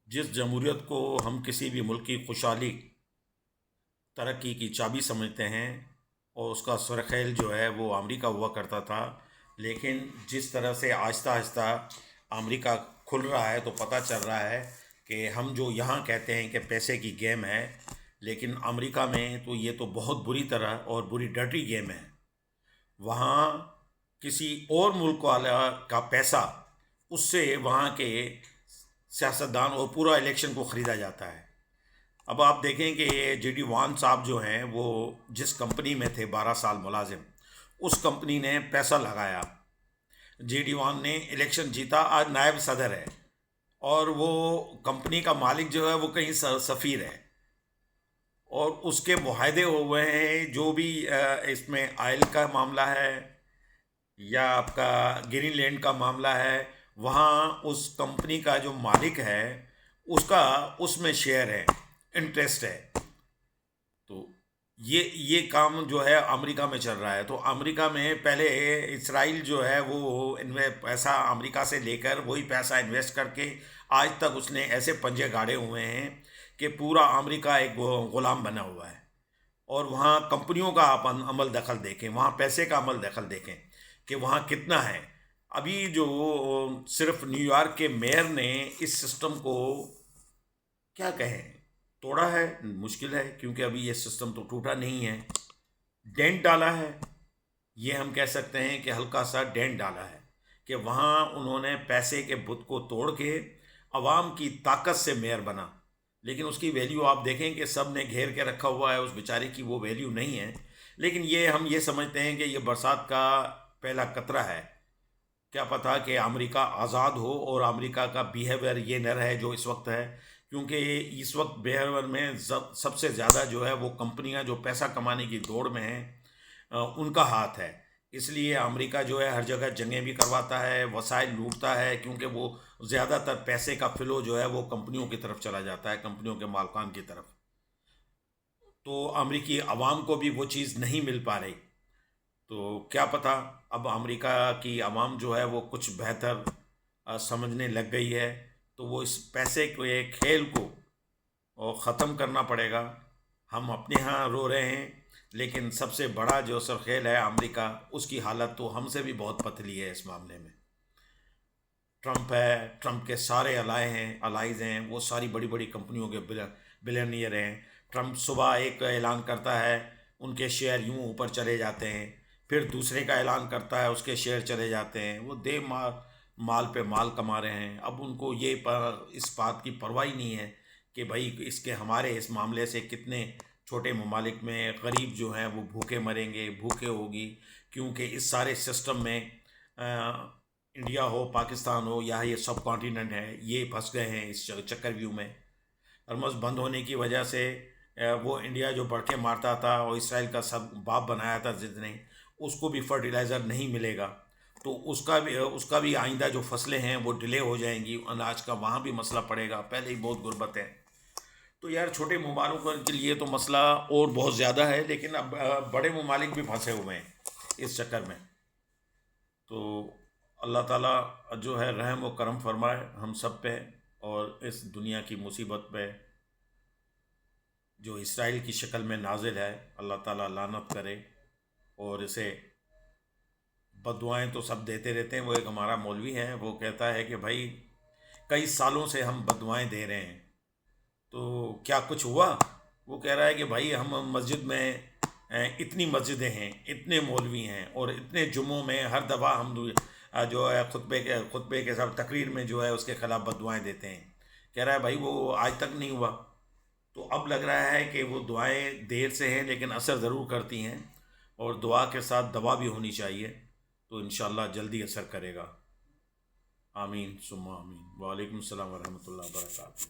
जिस जमहूरियत को हम किसी भी मुल्क की खुशहाली तरक्की की चाबी समझते हैं और उसका सरखेल जो है वो अमेरिका हुआ करता था। लेकिन जिस तरह से आहिस्ता आहिस्ता अमेरिका खुल रहा है तो पता चल रहा है कि हम जो यहाँ कहते हैं कि पैसे की गेम है, लेकिन अमेरिका में तो ये तो बहुत बुरी तरह और बुरी डर्टी गेम है। वहाँ किसी और मुल्क वाला का पैसा, उससे वहाँ के सियासतदान और पूरा इलेक्शन को ख़रीदा जाता है। अब आप देखें कि ये JD वान साहब जो हैं वो जिस कंपनी में थे 12 साल मुलाजिम, उस कंपनी ने पैसा लगाया। JD वान ने इलेक्शन जीता, आज नायब सदर है और वो कंपनी का मालिक जो है वो कहीं सफ़ीर है और उसके मुआहदे हुए हैं। जो भी इसमें आयल का मामला है या आपका ग्रीनलैंड का मामला है, वहाँ उस कंपनी का जो मालिक है उसका उसमें शेयर है, इंटरेस्ट है। तो ये काम जो है अमेरिका में चल रहा है। तो अमेरिका में पहले इसराइल जो है वो पैसा अमेरिका से लेकर वही पैसा इन्वेस्ट करके आज तक उसने ऐसे पंजे गाड़े हुए हैं कि पूरा अमेरिका एक गुलाम बना हुआ है। और वहाँ कंपनियों का आप अमल दखल देखें, वहाँ पैसे का अमल दखल देखें कि वहाँ कितना है। अभी जो सिर्फ न्यूयॉर्क के मेयर ने इस सिस्टम को क्या कहें तोड़ा है, मुश्किल है क्योंकि अभी ये सिस्टम तो टूटा नहीं है, डेंट डाला है। ये हम कह सकते हैं कि हल्का सा डेंट डाला है कि वहाँ उन्होंने पैसे के बुत को तोड़ के अवाम की ताकत से मेयर बना। लेकिन उसकी वैल्यू आप देखें कि सब ने घेर के रखा हुआ है, उस बेचारे की वो वैल्यू नहीं है। लेकिन ये हम ये समझते हैं कि ये बरसात का पहला कतरा है। क्या पता कि अमेरिका आज़ाद हो और अमेरिका का बिहेवियर ये न रहे जो इस वक्त है, क्योंकि इस वक्त बिहेवियर में सबसे ज़्यादा जो है वो कंपनियां जो पैसा कमाने की दौड़ में हैं, उनका हाथ है। इसलिए अमेरिका जो है हर जगह जंगें भी करवाता है, वसाइल लूटता है, क्योंकि वो ज़्यादातर पैसे का फ़्लो जो है वो कंपनियों की तरफ चला जाता है, कंपनियों के मालकान की तरफ। तो अमेरिकी आवाम को भी वो चीज़ नहीं मिल पा रही। तो क्या पता अब अमेरिका की आवाम जो है वो कुछ बेहतर समझने लग गई है, तो वो इस पैसे के खेल को और ख़त्म करना पड़ेगा। हम अपने यहाँ रो रहे हैं, लेकिन सबसे बड़ा जो सरखेल है अमेरिका, उसकी हालत तो हमसे भी बहुत पतली है इस मामले में। ट्रंप है, ट्रंप के सारे अलाइज हैं, वो सारी बड़ी बड़ी कंपनियों के बिलियनियर हैं। ट्रंप सुबह एक ऐलान करता है, उनके शेयर यूं ऊपर चले जाते हैं, फिर दूसरे का ऐलान करता है, उसके शेयर चले जाते हैं। वो दे माल माल पे माल कमा रहे हैं। अब उनको इस बात की परवाह ही नहीं है कि भाई इसके हमारे इस मामले से कितने छोटे ममालिक में गरीब जो हैं वो भूखे मरेंगे, भूखे होगी। क्योंकि इस सारे सिस्टम में इंडिया हो, पाकिस्तान हो या ये सब कॉन्टिनेंट है, ये फंस गए हैं इस चक्रव्यूह में। हरमस बंद होने की वजह से वो इंडिया जो बढ़ के मारता था और इसराइल का सब बाप बनाया था जितने, उसको भी फर्टिलाइज़र नहीं मिलेगा। तो उसका भी आइंदा जो फसलें हैं वो डिले हो जाएंगी, अनाज का वहाँ भी मसला पड़ेगा। पहले ही बहुत गुर्बत है। तो यार छोटे ममालिकों के लिए तो मसला और बहुत ज़्यादा है, लेकिन अब बड़े ममालिक भी फंसे हुए हैं इस चक्कर में। तो अल्लाह ताला जो है रहम व करम फरमाए हम सब पे, और इस दुनिया की मुसीबत पे जो इसराइल की शक्ल में नाजिल है, अल्लाह ताला लानत करे। और इसे बद्दुआएं तो सब देते रहते हैं। वो एक हमारा मौलवी है, वो कहता है कि भाई कई सालों से हम बद्दुआएं दे रहे हैं, तो क्या कुछ हुआ? वो कह रहा है कि भाई हम मस्जिद में इतनी मस्जिदें हैं, इतने मौलवी हैं और इतने जुम्मों में हर दफ़ा हम जो है खुतबे के सब तकरीर में जो है उसके ख़िलाफ़ बद्दुआएं देते हैं। कह रहा है भाई वो आज तक नहीं हुआ। तो अब लग रहा है कि वो दुआएं देर से हैं लेकिन असर ज़रूर करती हैं, और दुआ के साथ दवा भी होनी चाहिए, तो इंशाअल्लाह जल्दी असर करेगा। आमीन सुम्मा आमीन। वालेकुम सलाम वरहमतुल्लाहि वबरकातुहू।